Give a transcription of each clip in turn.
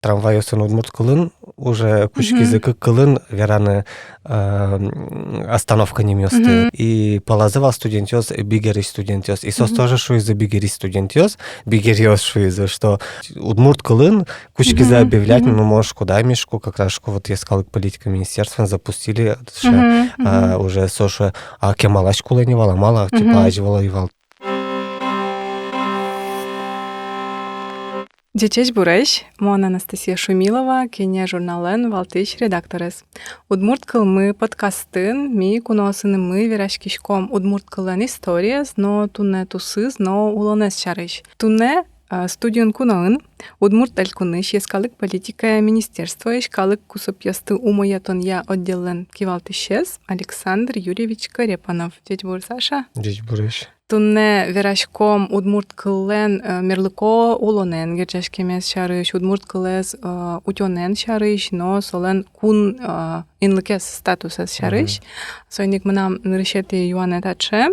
трамвайосын удмурт кылын, уже кучкизыки кылын вераны остановка немёсты. И полазывал студентёс, бигериш студентёс. И сос тоже шуизы бигериш студентёс, бигериос шуизы, что удмурт кылын кучкизы объявлять, ну, можешь куда мешку, как раз вот я сказал, политика министерства запустили, уже соша, а кемалаш куланивала, мало, типа, аживала ивал. Дячеч буреш, мон Анастасия Шумилова, кене журнален валтыш редакторес. Удмурт кылмы подкастын, ми куносыны мы верашкишком удмурт кылын историес, но туне тусыз, но улонес шарыш. Туне студион кунаын, удмурт элькуныш, ескалык политика министерства, ешкалык кусып ясты умоятон я отделен кивалтышес Александр Юрьевич Карепанов. Дядь бур, Саша? Дядь буреш. Туне верашком удмурт кылен мерлыко улонен герчашкемес шарыш, удмурт кылез утёнен шарыш, но солен кун инлыкес статусес шарыш. Сойник мынам нырышети юане таче.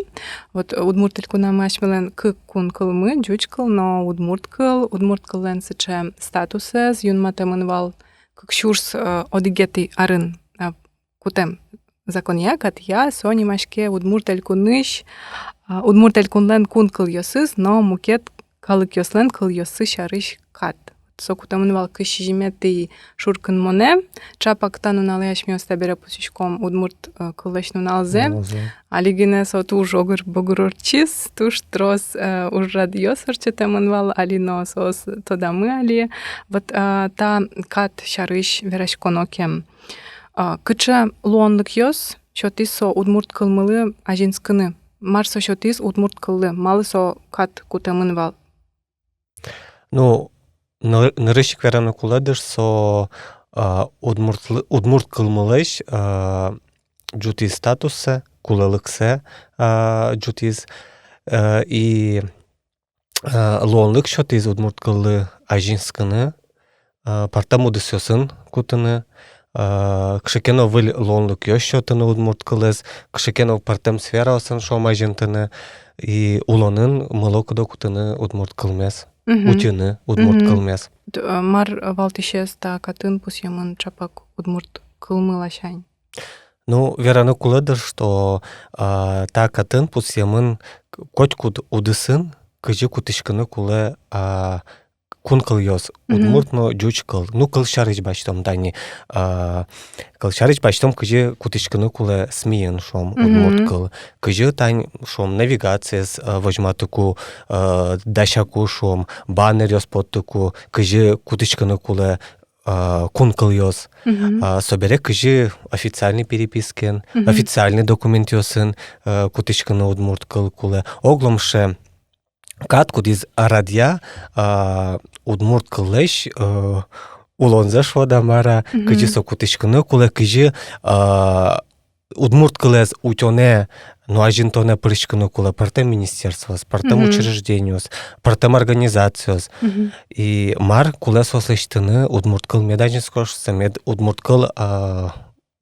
Вот удмурт элькуна машмелен кун кылмы, джуч кыл, но удмурт кылен сыче статусес, юн матемынвал кыкшурс одигети арын кутем законья, катья, сони машке удмурт элькуныш, удмурт элькунлен кун кыл йосыз, но мукет калык йослен кыл йосы шарыш кат. Сокутамынвал кышижимети шуркын моне, чапактан уналыяш мёста бере пусичком удмурт кылышну налзе, алигине сот уж огыр богурорчис, туш трос уж радиосор четамынвал, алино сос тодамы али, вот та кат шарыш верашконокем. Кыча луонлык йос, шотис со удмурт кылмылы ажинскыны. Марсо шотис удмурт кыллы, малы со кат кутамынвал. Ну, нырышик вераны куладыш со удмурт кылмылыш джутиз статусы, кулалыксы джутиз, и луонлык шотиз удмурт кыллы ажинскыны, партам удысёсын кутыны, кшекено выл лонлык ёщотыны удмурт кылыз, кшекено партем сфера осын шомажентыны, и улонын мылокудо кутыны удмурт кылмес, утюны удмурт кылмес. Мар валтышес та катын пусьемын чапак удмурт кылмылашань. Ну, вераны куладыр, что та катын пусьемын котькуд удысын, кыжы кутышкыны кулы кун кыл йос, удмурт, но джуч кыл. Ну, кыл шарыч бачтом, дани. Кыл шарыч бачтом кыжы кутышкыны кулы смиен шом, удмурт кыл. Кыжы тань шом навигациес вожматыку, дашаку шом, баннер йос поттыку, кыжы кутышкыны кулы кун кыл йос. Собере кыжы официальный перепискен, официальный документ йосын, кутышкыны удмурт кыл кулы. Огломше кат кудиз радия удмурт кылыш улонза шода мара кыжы сокутышкыны кулы кыжы удмурт кылез утёне ну ажинтоне прышкыны кулы партем министерствос, партем учреждениос, партем организациос. И мар кулы сослыштыны удмурт кыл медажинскошсы, мед удмурт кыл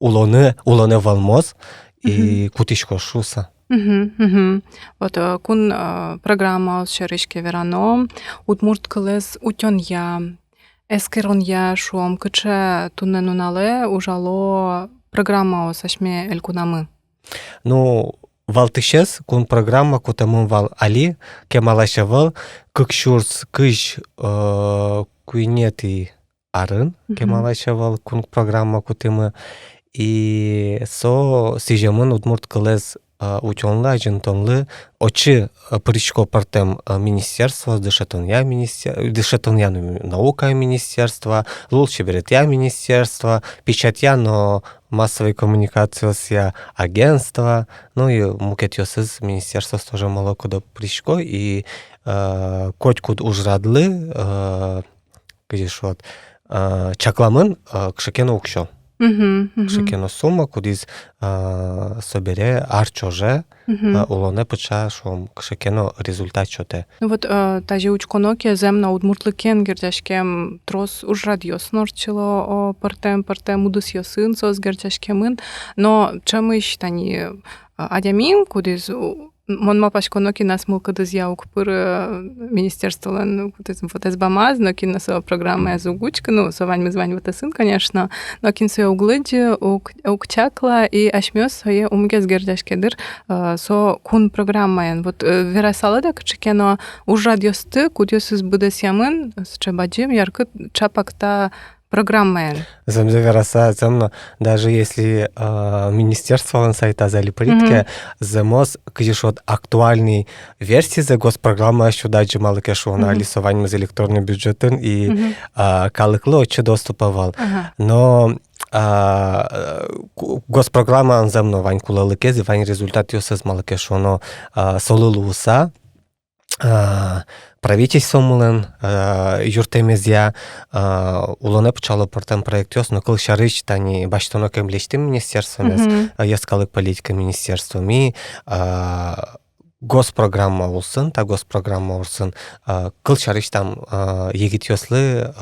улоны валмоз и кутышкошуса. Вот кун программа шарышке верано, удмурт кылез утён я, эскерон я шуом, кыче туннен унале ужало программа сашме элькунамы. Ну, валтышес кун программа кутамын вал али, кемалаша вал, кыкшурс кыш куинети арын, кемалаша вал кун программа кутымы, и со сижемын удмурт кылез учёнлы, ажинтонлы, очы причко партем министерство, дышатонья наука министерство, лучше берет я министерство, печатья, но массовой коммуникации агентство, ну и мукетёсыз министерство тоже мало куда причко, и котькуд ужрадлы, где шот, чакламын кшекено укшо. Кшекено сума, кудиз собере арчоже, улоне пыча, шом кшекено результат чоте. Ну вот тажи учконоке земна удмуртлыкен герчашкем трос уж радиос норчило партем удыс йосын сос герчашкемын, но чамыш тани адямин, кудиз Мон мапашко ноки нас мулкадыз яук пыр министерстволен вот СБАМАЗ, ноки на со программа зугучка, ну, совань мы звань вот сын, конечно, ноки со углыджи, укчакла и ашмёс сое умгез гердашкедыр со кун программаен. Вот верасалада кычекено уж радиосты, кудёсыз быдас ямын, с чабаджим, яркы чапакта программаен. Земзе вераса земно, даже если министерство сайта зали политики, земос, кыжиш вот актуальный версии за госпрограмма еще дальше мало кешу на лисованием из электронный бюджетен и калыклы очень доступовал. Но госпрограмма он земно вань кулалыкез, вань результат ёсыз мало кешу, но солылуса, правительство мулен юртемезя улоне почало портем проект ёс, но кыл шарыч тани баштоно кемлештим министерством яскалык политика министерством и госпрограмма улсын, та госпрограмма улсын кыл шарыч там егит ёслы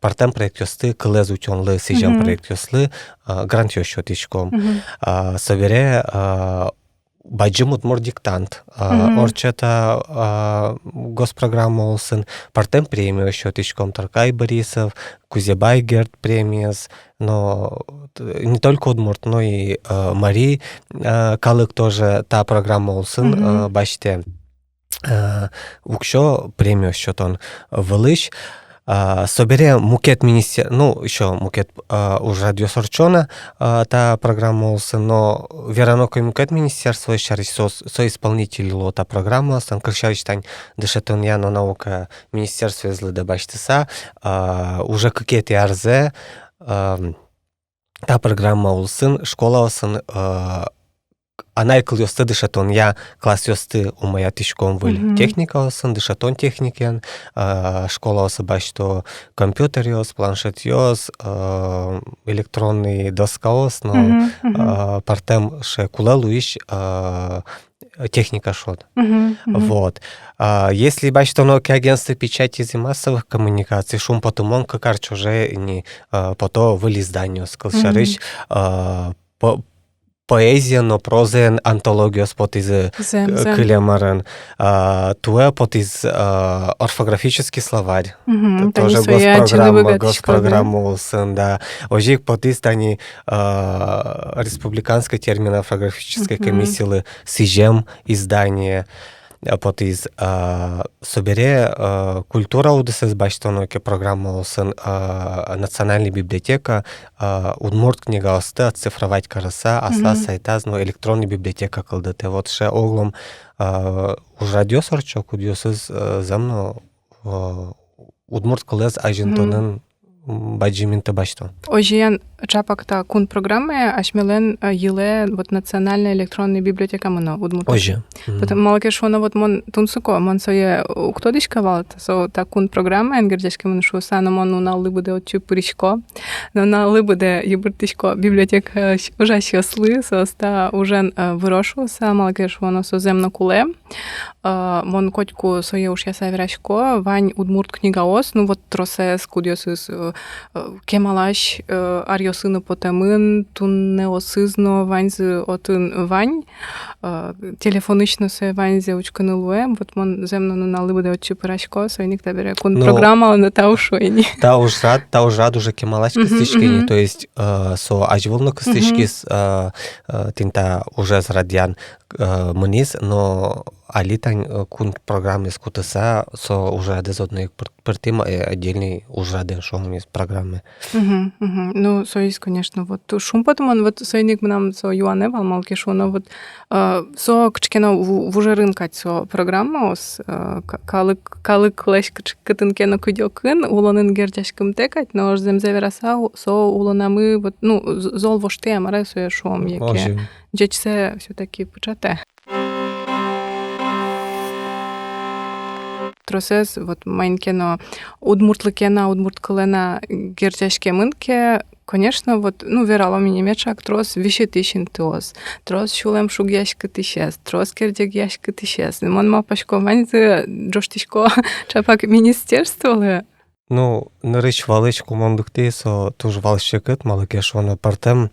портем проект ёсты кылез учёнлы сижем проект ёслы грант ёшот ишком собере баджим удмур диктант. Орчета госпрограмма олсын, партем премию еще тычком Таркай Борисов, Кузебай Герд премиес, но не только удмурт, но и Мари Калык тоже та программа олсын, бачте, укшо премию счет он вылыш. Собере мукет министер, ну, еще мукет уже радиосорчона, та программа олсын, но вераноко мукет министерство шарич со исполнитель та программа, сан крышарич тань дышетон яно наука министерство злы дебачтеса, уже какие-то арзе, та программа олсын, школа олсын, она и клёсты дышатон, я класс ёсты у моя тишком выль техника олсын, дышатон техникен, школа олсы бачто компьютер ёс, планшет ёс, электронный доска ос, но партем ше кулалу иш техника шот. Вот. Если бачто ноки агентство печати из массовых коммуникаций, шум потом он как уже не пото вылез данью, скалшарыч, поезия, но прозен антология спот из Кылемарен, туэ пот из орфографический словарь. Тоже госпрограмма сын, да. Ожик пот из тани республиканской термино-орфографической комиссии сижем издание. Пот из собере культура удесез бачтоноке программа олсын национальная библиотека удмурт книга осты оцифровать караса асла сайтаз, но электронная библиотека кылдыты. Вот ше оглом уж радиосорчок удесез замно удмурт кылез ажентонын баджиминта бачтон. Ожиян чапакта кун программы ашмелен еле вот национальная электронная библиотека мына удмурт. Ожи. Потом малке шона вот мон тунсуко мон сое уктодишка валт со та кун программа энгердешке мон шо сано мон уналлы буде от чупришко. Но уналлы буде ебуртишко библиотека ужаще сли со ста уже вирошувався малке шона со земно куле. Мон котку сое уж я саверашко вань удмурт книгаос, ну вот тросес кудиосис кемалаш арьосыны потемын туннеосызно ваньзы отын вань телефонично се ваньзе учканы луем вот мон земно нуналы буде от чупырашко сойник табере кун программа на та ушойни та ужрад уже кемалаш кыстычки, то есть со ажволно кыстычки тинта уже зрадян мниз, но алитань кун программы скутаса со уже дезодный пертима отдельный уже раден шум из программы. Ну, соис, конечно, вот шум потом он вот сойник нам со юаневал малки шуно вот со кчкено в уже рынкать со программа ос калы клеш кытынкено кудёкын улонын гердяшкым текать, но земзе вераса со улонамы вот ну зол воште амаре со шум яке джечсе все-таки почате. Тросес вот майнкено удмуртлыкена удмурткылена гердяшке мынке, конечно, вот, ну, верало мне мечак, трос вещетищен тос, трос шулем шугяшка тищес, трос кердягяшка тищес. Мон мапашко ваньзе джоштишко чапак министерстволы. Ну, нарыч валычку мондукте, со туж валщекет, малыке шона партем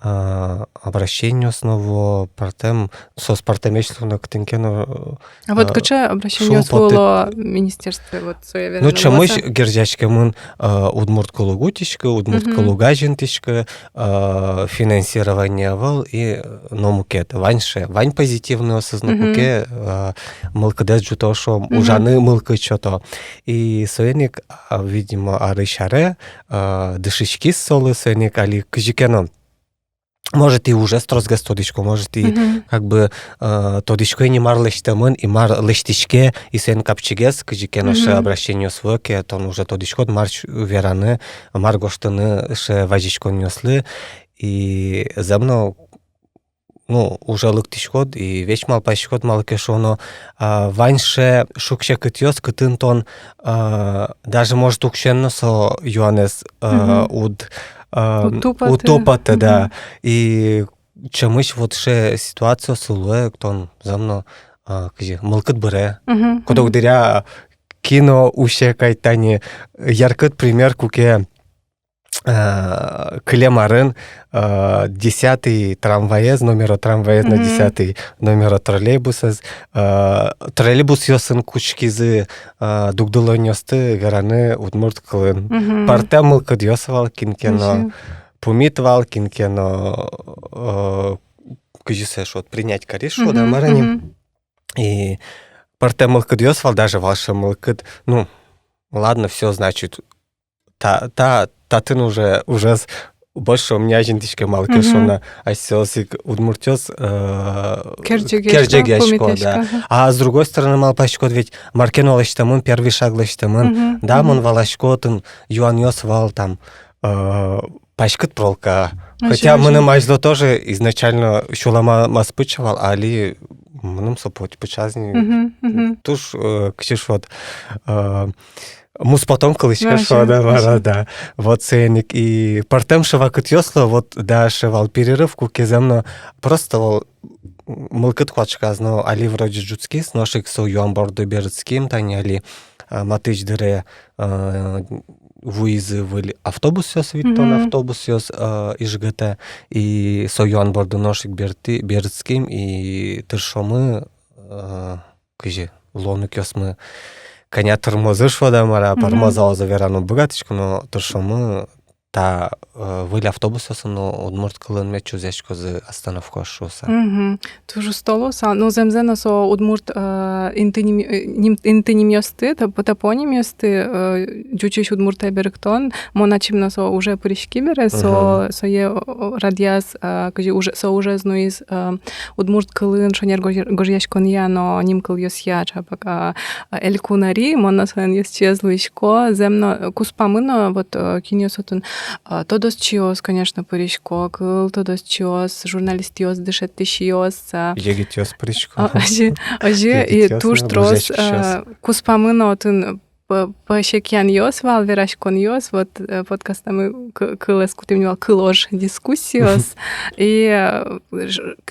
обращение основу партем, со спартемечлено ктенкено. А вот каче обращение своло министерство вот своє Ну, чомусь гердячке мин удмурт кологутичка, удмурт кологажентичка, финансирование вал и номукет. Вань позитивный осознакуке, мылкадес джуто, шо ужаны мылкы чото. И соеник, видимо, арышаре, дышички солы соеник, али кыжикено. Может, и уже строзгас тодичко, может, и как бы тодичко и не мар лештамын, и мар лештичке, и сен капчигес, кыжикено ше обращение свойке, то он уже тодичко, марч вераны, мар гоштыны ше важичко несли, и земно, ну, уже лыктичкод, и веч мал пачкод мал кешоно, ваньше шукше кытьёс, кытынтон, даже может укшенно со юанес уд утопати, да. І чомусь вот ще ситуація силує, хто замно каже, мылкыт бере. Кодок диря кино уще кайтані яркыт пример куке Клемарын 10-й трамваез, номера трамваез на 10-й номера троллейбуса. Троллейбус йосын кучкизы дугдылоньосты гараны удмурт кылын. Парте мылкыт йосывал кинкено, пумитвал кинкено, кыжысе шот принять кореш шода марани. И парте мылкыт йосывал, даже валша мылкыт, ну, ладно, все, значит, татын уже больше у меня жентичка малка шона, а сёсик удмуртёс керджегешко, да. А с другой стороны малпачко, ведь маркен валаштамын, первый шаг лаштамын, да, мон валашкотын, юан ёс вал там пачкат пролка. Хотя мыным аждо тоже изначально шулама маспычывал, али мыным сопот почазни. Туш кшиш вот мус потом кылычка шода бара, да. Вот ценник. И партем шевакыт ёсло, вот да, шевал перерыв, кукеземно просто вол мылкыт квачказно, али вроде джутскис, ношик со юамборду бердским, тани али матыч дыре вуизы в автобус ёс, виттон автобус ёс ижгата, и со юамборду ношик бердским, и тыршомы, кыжи, лонук ёсмы, коня тормозыш вода мара, пармозал заверану богатичку, но то, что мы та вили автобуса, но удмурт кылын ме чузячко з остановку шоса. Тужу столоса, ну земзена со удмурт интинімьости, та потапонімьости, джучиш удмурта беректон, моначимно со уже порішки бере, со є радіас, кажі, со уже знуїз удмурт кылын, шонер гожяшкон я, но ним кыл йос я, чапак елькунари, мона соен йос чезлуишко, земно куспамыно, вот киньосотун, тодос чиос, конечно, порішко, кыл, тодос чиос, журналист йос, дышет тиш йос. Егит йос порішко. Ожи, и туш трос, куспамыно отын пашекян йос, вал верашкон йос, вот подкастами кылес кутимнивал кылож дискуссиос, и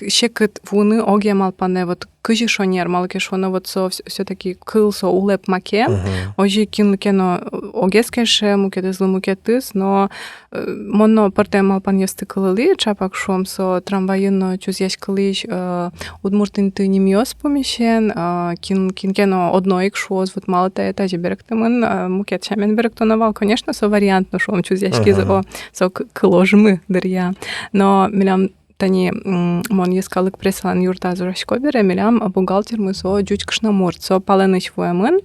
шекет вуны оге малпане, вот кыжи шонер малке шона, вот со все-таки кыл со улеп маке, ожи кинлкено огескеше мукетес мукетес, но монно парте малпан йосты кылыли, чапак шом со трамвайно чузяш кылыш удмуртин ты немьос помещен, кинкено одноик шоз, вот мало та этажи беректемын, мукет шамен беректоновал, конечно, со вариантно шом чузяшки со кыложмы дырья, но милям тани мон ескалык пресалан юрта зурашко бере, милям бухгалтер мы со джуч кшнамурт, со паленыч воемын,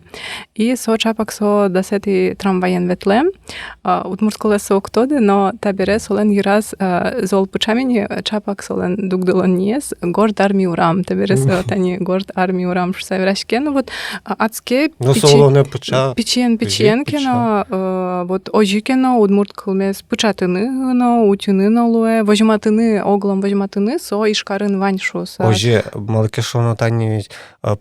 и со чапак со дасети трамваен ветле, удмурт колесо октоды, но та бере солен юраз зол пучамени, чапак солен дугдылон ниес, горд армию рам, та бере со тани горд армию рам шуса верашке, ну вот адске печенкено, вот ожикено, удмурт колмес пучатыны, но утюны луе, возьматыны оглом возьматыны, со ишкарын вань шуса. Ожи, малкешоно тани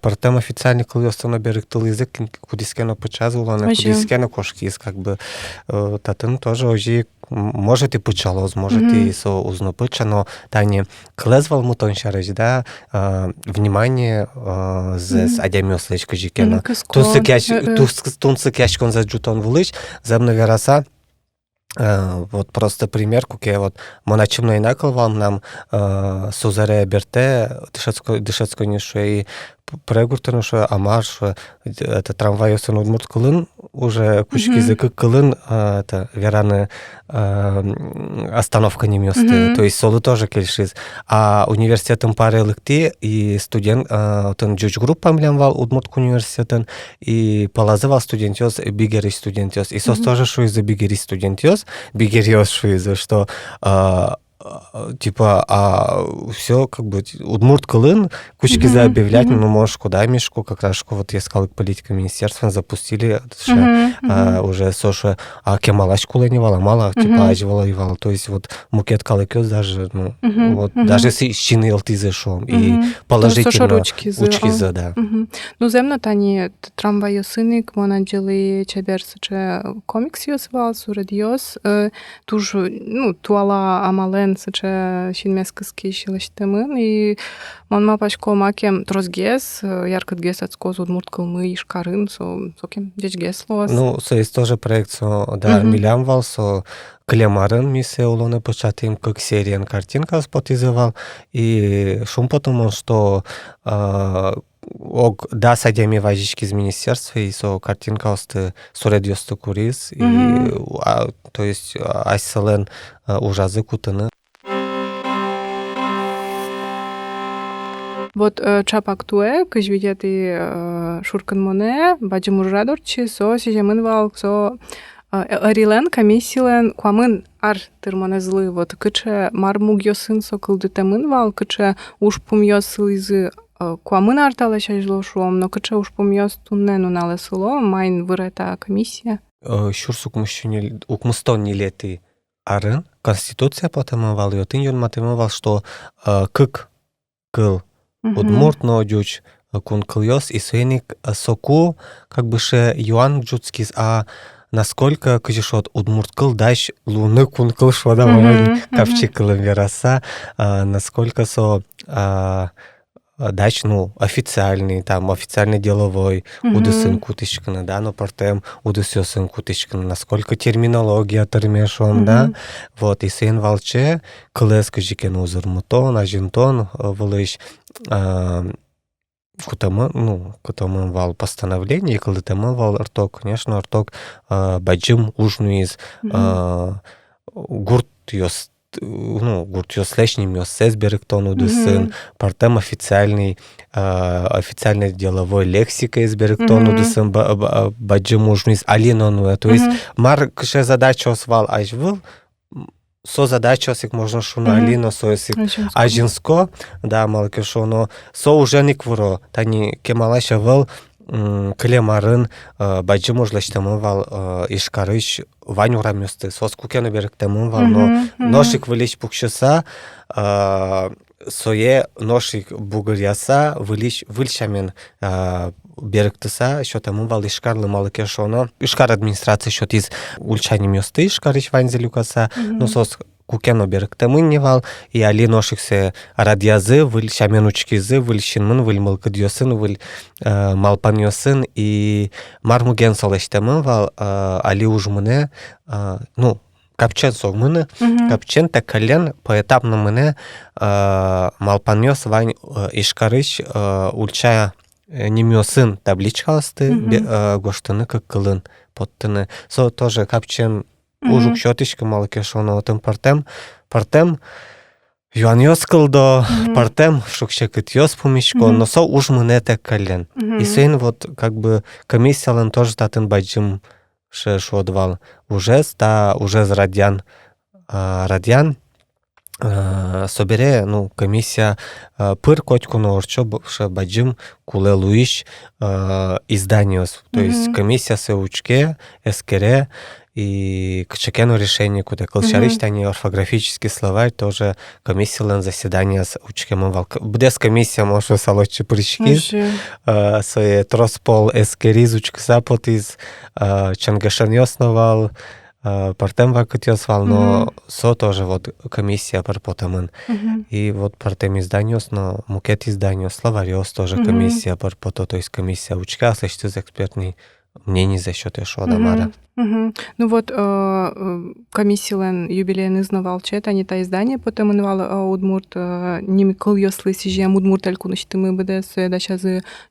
партем официальный колёстано беректыл язык, кудискено почазывало, кудискено кошкис, как бы татын тоже ожи может и пучалоз, может и со узнопыча, но тани клезвал мутон шарыч, да, внимание с адямёс лечка жикено. Тунсык яшкон за джутон вулыч, земно вераса, Вот просто пример, куке вот моначымно инакылвам нам сузаре берте дышецко нишу и прегуртыну шо амар шо это трамвай осын удмурт кылын уже кучки язык кылын это вераны остановка не месты, то есть солы тоже келишиз. А университетом пары лыкти и студент тын джуч группа млямвал удмуртк университетен и полазывал студентёс бигери студентёс и сос тоже шо из бигери студентёс бигериос шо из что типа, все как бы удмурт кылын кучки заобъявлять, ну, можешь куда мешку, как раз вот я сказал, политика министерства запустили уже соша, кемалач куланивала, мало, типа, аживала ивала, то есть вот мукет калыкёс даже, ну, вот, даже если щины елты зашел, и положительно учки за, да. Ну, земно тані трамвайосиник, монаджили чеберсиче комікс йосвал, суред йос, туж, ну, туала амален сыче шинмескиски шилыштымын, и монма пашко макем трозгес, яркат гес ацкоз удмурт кылмы ишкарын, сокем дечгес лос. Ну, со есть тоже проект, да, милямвал, клемарын мисе улоны початым, как сериен картинка спотизывал, и шум потому, что да, садями важички из министерства, и картинка осты суред ёсты курис, и то есть айселен ужазы кутыны. Вот чапак туе, кыж видети шуркан моне, баджим ужрадорчи, сижемын вал, арилен, комиссилен, куамын ар тырмане злы, вот кыче мармуг йосын кылдытемын вал, кыче ушпум йосы изы куамын артала шажло шуом, но кыче ушпум йос тунне нунале сыло, майн вырета комиссия. Шурсук укмустон не леты арын, конституция потомывал, и отын ён матемывал, что кык кыл удмурт но дюч кун кыльёс, и суеник соку, как бы ше юан джутскиз, насколько кыжишот удмурт кыл дащ луны кун кыл шода мамали капчи кылым вераса, насколько дач, ну, официальный, там, официальный деловой, удысын кутышканы, да, но партем удысёсын кутышканы, насколько терминология термешом, да, вот, и сын валче, кылес кыжикен узырмутон, ажинтон, вылыш, кутамын вал постановление, кылытамын вал арток, конечно, арток баджим ужну из гурт ёс, ну, гурт ёс лешним ёс сесберектон удысын, партем официальной деловой лексикой изберектон удысын баджим ужну из алинону, то есть мар кыше задача освал ажвыл, задача осик можно шуна алино, осик ажинско, да, малке шоно, уже не квуро, тани кемалаша выл, клемарын баджим ужлаштамын вал ишкарыш ванюра мюсты, сос кукену беректамын вал, но ношик вылиш пукшыса, сое ношик бугыряса выльшамен беректыса, що тамын вал ишкарлы малыке шоно, ишкар администрация шот из ульчани мюсты ишкарыш ванзелюкаса, но сос кукено беректамын не вал, и али ношиксе радиазы, выльшамен учкизы, выльшинмын, выльмылкыдьосын, выль малпаньосын, и мармуген солештамын вал, али ужмыне, ну, капчен согмыны, капчен такален поэтапно мыне малпаньос вань ишкарыш ульчая немёсын табличка асты, гоштыны как кылын поттыны. Тоже капчен ужук щотышка малыке шоно отым партем юан ёс кылдо, партем шукшекыт ёс пумишко, но уж мыне такален. И сын вот как бы комиссиялын тоже татын баджим шодвал уже радян собере, ну, комиссия пыр котку норчо баджим куле луиш изданиос, то есть комиссия се учке эскере и к чекену решению, куда колчарич тани орфографический словарь, тоже комиссия заседания с учкем вал. Без комиссия может салочи прички, свои троспол эскери зучка запот из чангашан основал, партем вакут ёсвал, но тоже вот комиссия парпотамын. И вот партем изданиос, но мукет изданиос, словарёс тоже комиссия парпото, то есть комиссия учка, слышит экспертный мнений за счет Эшода Мара. Ну вот комиссиялен юбилейный знавалчет, они та издание потом именовали Удмурт, ними кыл ёслы сижем Удмурт алькунущты мы БДС, да сейчас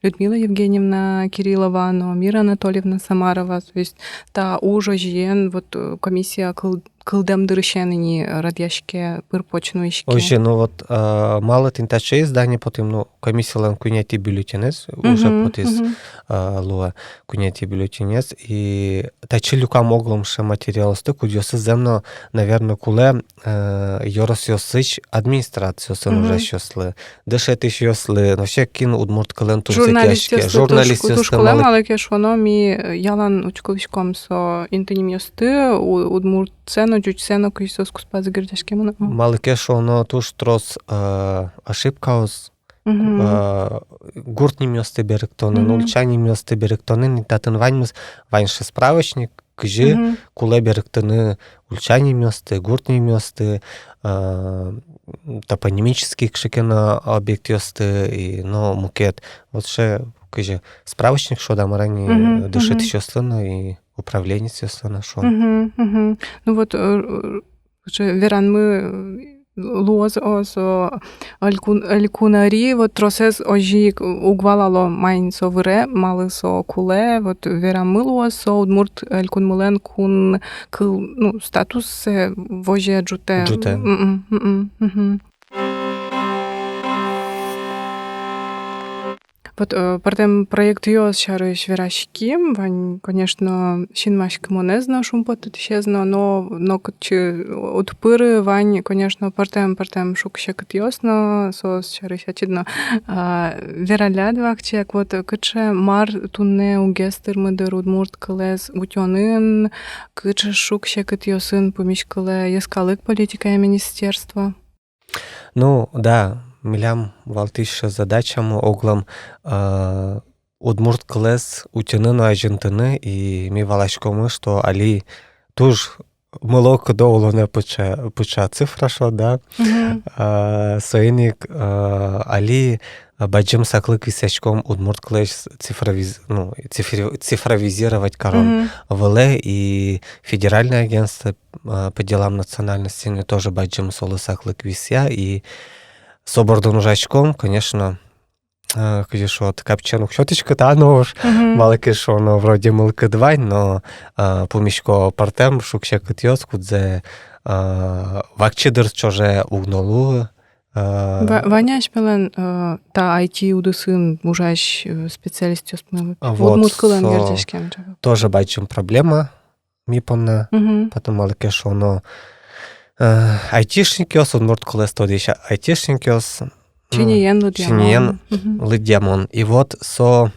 Людмила Евгеньевна Кириллова, но Мира Анатольевна Самарова, то есть та уже жиен, вот комиссия кылдем дырыщенini радяшке пырпочнуишке. Оже, ну вот мало тинтаче издание потом, ну, комиссиялен куняти бюллетенес, уже потис луа куняти бюллетенес, и тачи люкам огломше материалосты, кудьосы земно, наверное, куле йорос йосыч администрацию сын уже щосли, дешети щосли, но ще кин Удмурт кылен тут закяшке, журналист йосты мало. Але кешоно ми ялан учковичком со интеним йосты, Удмурт цену, чуть цену, кисос куспаз гирдяшке мана. Мало кешоно туш трос ошибкаус, гурт не мёсты беректонен, ульчани мёсты беректонен, и татын ваньше справочник, кжи, куле беректоны ульчани мёсты, гурт не мёсты, топонимический кшикена объект ёсты, и но мукет. Вот ше, кжи, справочник шо да марани дышит еще слына, и управление слына шо. Ну вот, веран мы луоз осо алькунари, вот тросес ожик угвалало майн со вре, малы со куле, вот веран мы луоз со Удмурт алькун мулен кун кыл, ну, статус воже джуте. Джуте. Вот партем проект ёс шарыш верашким, вань, конечно, шинмашки монезна шумпот исчезно, но кучи отпыры, вань, конечно, партем шукшекат ёсно, сос шарыш очевидно. Вералят вахчек, вот куче мар тунне угестер мыдыр Удмурт кылез утёнын, куче шукшекат ёсын помишкале ескалык политика и министерства. Ну, да. Милям валтиша задачам оглам Удмурт кылез утянын ажентыны и ми валашкомы, что али туж мылок доулоне пыча цифра шо, да, соиник али баджим саклык висячком Удмурт кылез цифровизировать корон ВЛ и Федеральное агентство по делам национальности тоже баджим солы саклык вися и собордун ужачком, конечно, конечно, вот капчану щеточка, да, но уж мало кишо, но вроде мылка двань, но помещко партем шукше кытьёс, кудзе вакчидыр чоже угнолу. Ваняш пелен та IT удысын ужаш специалист ёспмы. Вот, Удмурт кылен гердешкем. Тоже бачим проблема, ми помна, потом мало кишо, но айтишникёс, Удмурт кылез тодиша айтишникёс. Чиниен лыдьямон. И вот со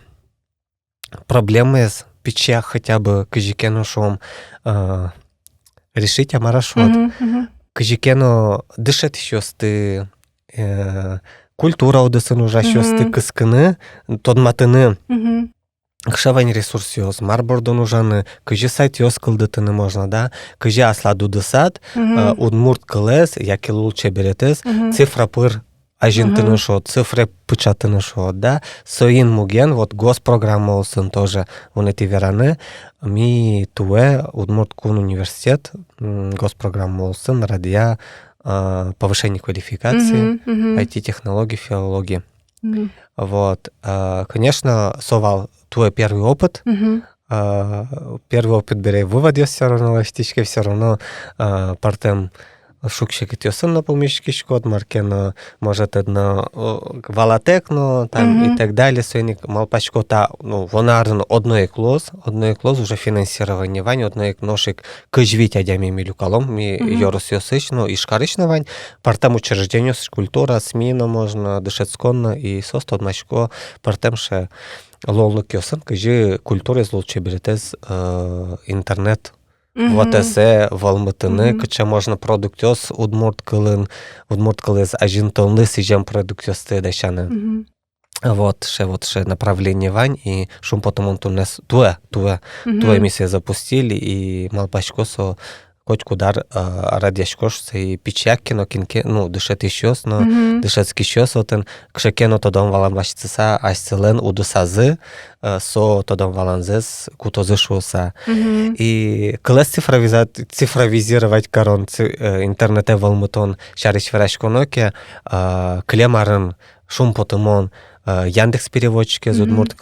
проблемы с печах хотя бы кыжикену шом решить амарашот. Кыжикену дышет ещёсты культура удысын ужащёсты кыскыны, тодматыны. Кшавань ресурс ёс, марбордон ужаны, кыжи сайт ёс кылдытыны можно, да, кыжи асладу дысат, Удмурт кылез, яки лучше беретес, цифра пыр ажентыны шо, цифры пычатыны шо, да, соин муген, вот госпрограмма олсын тоже, он эти вераны, ми туэ, Удмурт кун университет, госпрограмма олсын, радия повышение квалификации, IT-технологии, филологии. Вот, конечно, совал твой первый опыт. Первый опыт берей вывод все равно, ластички все равно партем шукшик тёсын на помещики шкод, маркено может одно валатек, но там и так далее, сойник малпачко та, ну, вонарно одной клоз уже финансирование вань, одной ношик кыжвить адями милюкалом, ми йорус ёсыч, ну, и шкарычна вань, партем учреждению культура, смина можно, дышецконно, и сост одмачко партем ше лолук ёсын, кыжи культура из лучше беретез интернет. Вот эсе волмытыны, кыча можно продуктёс Удмурт кылыз ажинтонлы сижем продуктёсты дащаны. Вот ше направление вань, и шум потом он тунес туэ миссия запустили, и малпачкосо хоть кудар радяшкош сей пичяккино кинке, ну, дышет ищёс, но дышет скищёс, отын кшекено тодон валан башцыса, асцелен удусазы, со тодон валанзес кутозы шуса. И класс цифровизировать корон интернете волмутон шариш врашконоке, клемарын шум потымон, Яндекс переводчике з удмурт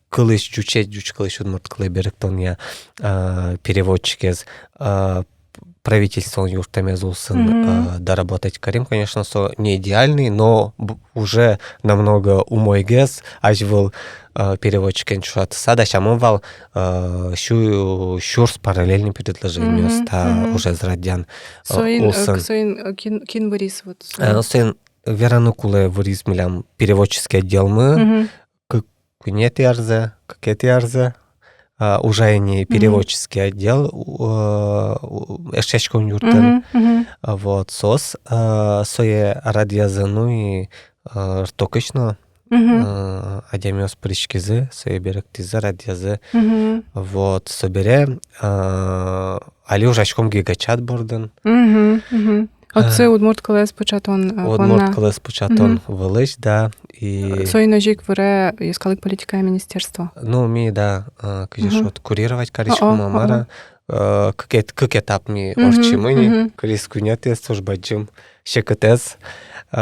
кылыш жуч кылыш удмурт кылы беректон я переводчике з правительством юртамез улсын доработать Карим, конечно, со не идеальный, но уже намного умойгез, аж был переводчик шуат сада, шамон вал шурс параллельный предложение ста уже зрадян улсын. Соин кин вырис вот. Соин верану куле вырис милям переводческий отдел мы, кунет ярзе, какет ярзе, уже не переводческий отдел, эшечком юртен, вот, сос, сое радиазану и ртокочно, адямиос причкизы, сое беректизы, радиазы, вот, собере, али ужачком гигачат борден. Оце удмурт колес початон Удмурт колес початон велич, да. И сой ножик вре искалык политика министерство. Ну, ми, да, кажеш, от курировать каришку мамара, как этап ми орчимыни, кариску нет, тоже баджим, щекотез,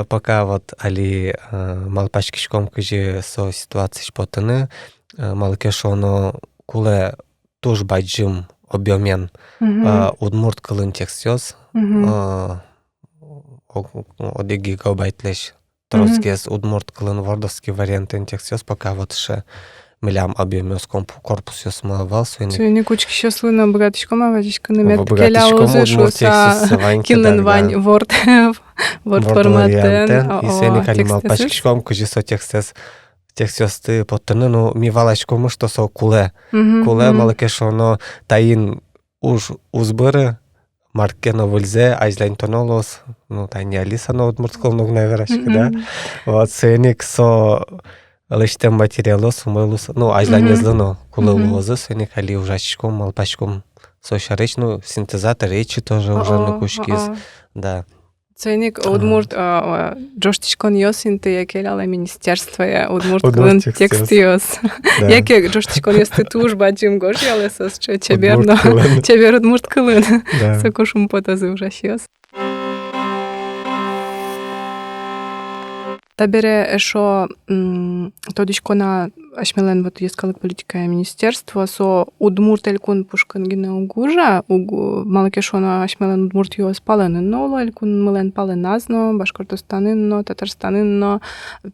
пока вот али малпачкишком каже со ситуации шпотаны, малкешоно куле туж баджим объемен удмурт кылын текстёс, оди гигабайтлеш троцкес удмурт кылын вордовский вариантын текстёс, пока вот ше милям объемёс корпус ёс мавал Сойни кучки щаслына богатышком аватишка намет келя озы шуса кинлен вань ворд форматен. И сойни калимал пачкишком кужи со текстёс ты поттыны, ну ми валачкому что со куле малакешоно таин уж узбыры Маркено выльзе, айзлайн тонолос, ну, та не Алиса, но вот муртколнуг наверашки, да? Вот, сеник со лиштем материалос, умылус, ну, айзлайн езлено, кулы лозы, сеник али ужачком, малпачком, со шарыч, ну, синтезатор речи тоже уже на кучкиз, да. Сеник удмурт джоштишкон йосин ты якел але министерство я удмурт кылын текст йос. Яке джоштишкон йос ты туж баджим гош ялесос че чебер удмурт кылын. Сокошум потазы ужаш йос. Табере ешо тодишкона ашмелен вот ескалык политика министерство со удмурт элькун пушкангина угужа малакешона ашмелен удмурт йос паленынно элькун мылен паленазно башкортостанынно татарстанынно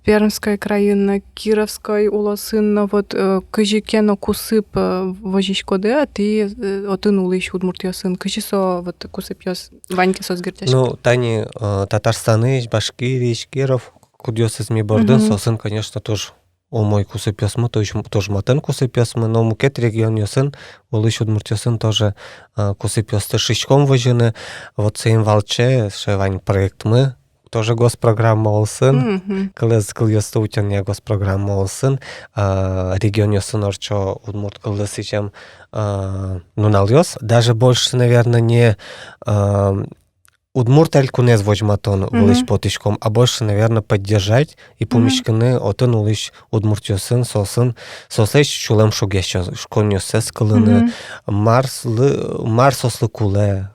пермская краина кировской улосынно вот кыжикено кусып вожишкоде а ты отын улыш удмурт йосын кыжисо вот кусып йос ваньке созгертяш. Ну тани Татарстаны Башкирия Киров кудёс ми бордын сосын, конечно, тоже мой кусып ёсмы, тоже матен кусып ёсмы, но мукет регион ёсын, улыш удмурт ёсын тоже кусып ёсты шишком вожыны, вот сейм валче, шевань проект мы, тоже госпрограмма олсын, кылыз кыл ёсты утен я госпрограмма олсын, регион ёсын орчо удмурт кылыз ичем нунал ёс, даже больше, наверное, не удмурт элькунез вожматон улыш потышком, а больше, наверное, поддержать и помещканы отын улыш удмурт ёсын, сосын, сослеш чулем шугеща, шкон ёсес кылыны, марс ослы куле,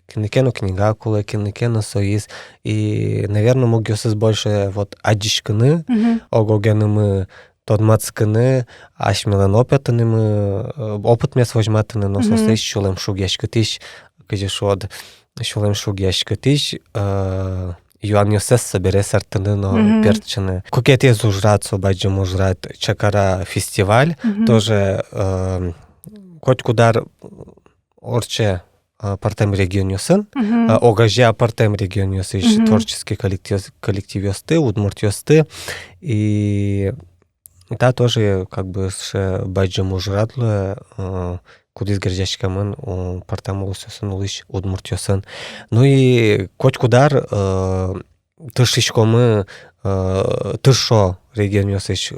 кинекену книга куле, кинекену соиз, и, наверное, мог ёсес больше вот адишканы, огогенымы, тодмацканы, ашмелен опыт мес вожматыны, но сослеш чулем шугеща, тиш, кажеш од, Шулем шугяшка тиш, Юан Йосес собере сартаны, но перчаны. Кукет я зужрат, собаджим ужрат, чакара фестиваль, тоже хоть кудар орче партем регион Йосын, огажа партем регион Йосын, творческий коллектив Йосты, удмурт Йосты, и да, тоже как бы с баджим ужратлы, кудис герджашкамын партам улысысын улыш удмурт ёсын. Ну и коть кудар тышичкомы тышо регион ёсыч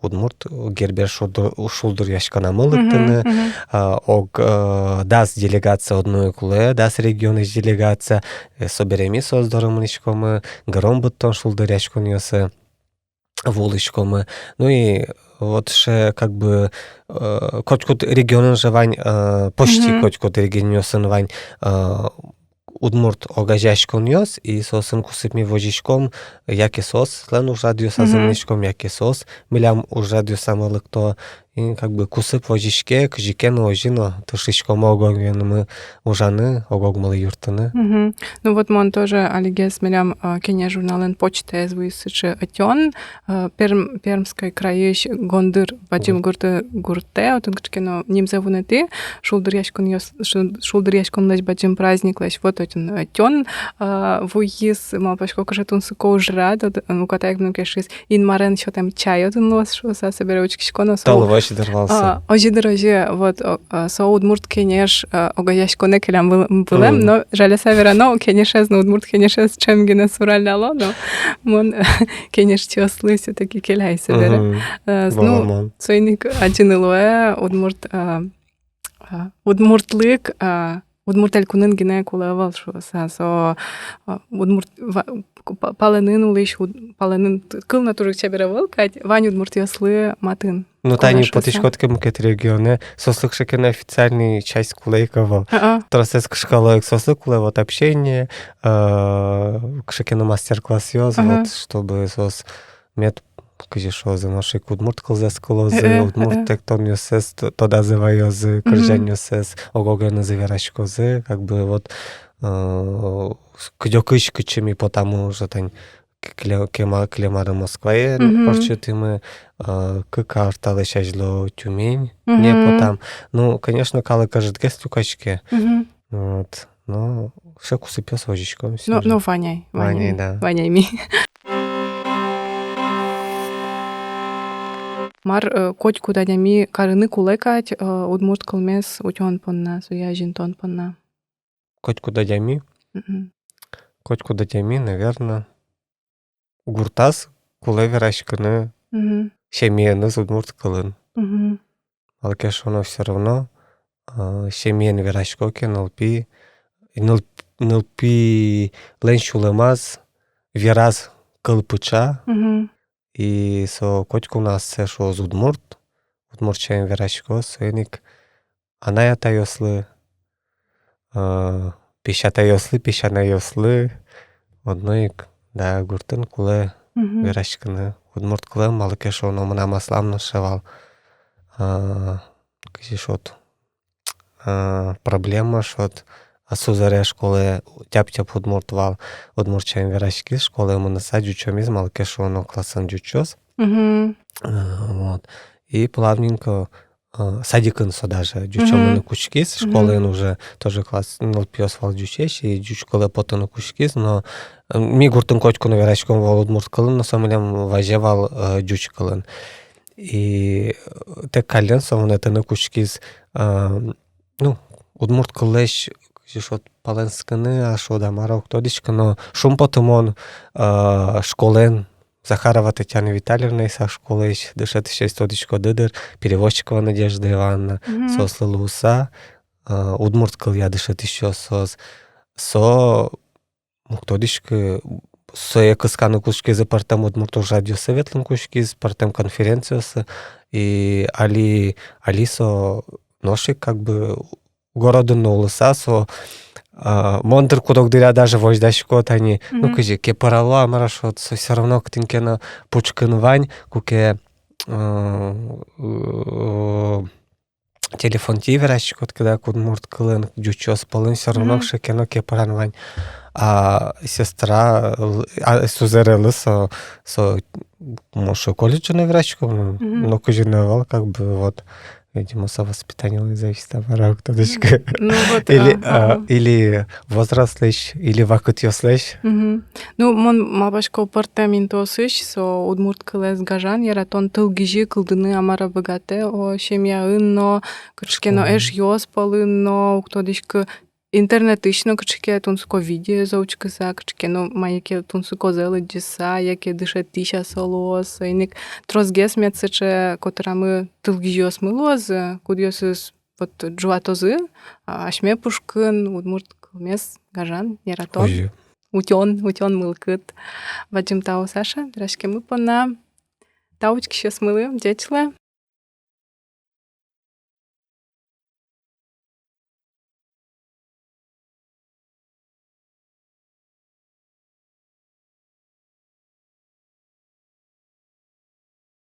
удмурт гербер шулдур яшкана мылыктыны ог дас делегация одной куле дас регион иш делегация собереми создоромыничкомы гром буттон шулдур яшкон ёсы вулычкомы. Ну и вот ше как бы котькут регионын жевань почти котькут регион вань удмурт огажашкон ёс и сосын кусыпми вожичком яки сос лен уж радиоса замничком яки сос милям уж радиоса мылыкто и как бы кусып вожичке кжикен ожино тышичком огогенмы ужаны огогмалы юртыны. Ну вот мон тоже алигес милям кене журнален почта эзвысычы атён пермской краиш гондыр бачим гурте отын кычкено нимзе вунети шулдыр яшкон леш бачим праздник леш вот отын атён вуис мапашко кажетун сыко ужрад ну катаек ну кешис ин марен що там чай отын лос шо са собере учкишконо Толоваш дорвался. Ожидороже вот со удмурт кенеш огаяшконе келям булем но жаля саверано кенешез но удмурт кенешез чемгене сураляло но мон кенеш чослы все-таки келяй собере ну сойник аджинылуэ удмуртлык удмуртель кунын гене кулевал шо со удмурт паленын улыш паленын кылна турык чеберевал кать вань удмурт яслы матын. Ну тани потишкотке мукет регионе сослык шекене официальный часть кулейкова. Тросеск шкала сослык куле вот общение кшекене мастер-класс ёз вот чтобы сос мет каже шо за наши удмурт кылзес кылозы удмурт тектон ёсес тода зывайозы кыржан ёсес огоген заверашкозы как бы вот кдёкыш кычеми потому что тань клемары Москве порчутымы кыкарталы шажло Тюмень не потам ну конечно калы кажет гест тюкачке вот но все кусыпё с вожичком ну ваняй да ваняйми мар котьку дадями карыны кулекать удмурт кылмес утён понна суяжин тон понна котьку дадями наверное гуртас куле верашканы шемиені удмурт кылын алкеш оно все равно шемиен верашко кен нылпи лен шулемаз вераз кылпыча и со котьку нас се шо з удмуртчаен верашко сойник анаята ёслы пешата ёслы одноик да гуртын куле верашканы удмурт кылым малыкеш оно мына масламны шевал кыжи шот проблема шот асузаре школы тяп-тяп удмурт вал удмуртчаен верашки школы мынаса жучомиз малыкеш оно классын жучос вот и плавненько садикын со даже жучомыны кучкиз школын уже тоже класс нылпиос вал жучеш и жучколы потыны кучкиз но ми гуртын котькуну верашком вал удмурт кылын но сомылем важе вал жуч кылын и тек кален сомунетыны кучкиз ну удмурт кылеш шот паленскыны ашо да марок тодичка но шум потымон школен Захарова Татьяна Витальевна из школы дышит еще стодичко дыдыр, переводчикова Надежда Ивановна, сослы луса, удмурт кылья дышит еще со муктодичка со екысканы кушки за партем удмурт уже радио советлым кушки за партем конференциясы и алисо ношик как бы городын улыса со монтер кудок дыря даже вождащико тани ну кыжи ке парало амарашот все равно ктинкена пучкын вань куке телефон тиверащико когда кудмурт кылын жучос полын все равно шекено ке паран вань а сестра сузерелы со моше колледж наверащико ну кыжи навал как бы вот видимо, совоспитание зависит от варок, тодочка. Ну, вот, или возраст лишь, или вакут ёс лишь. Ну, мон мабашко партамин тосыш, со удмурт кылес гажан, яратон тыл гижи кылдыны амара богате, о шемья инно, кыршкено эш ёс полынно, тодочка Інтернетично качке тунско відео зовчкиса, качке, ну, маяке тунско зеледіса, яке дише тіша солос, і ник трозгес м'яцече, котра ми тилгіжіос милоз, кудіосис от джуатози, а шме пушкин, удмурт кылмес, гажан, яратон, Ой, утьон мылкыт. Вадим тау Саша, драшке мы пона, таучки щас мили, дячле.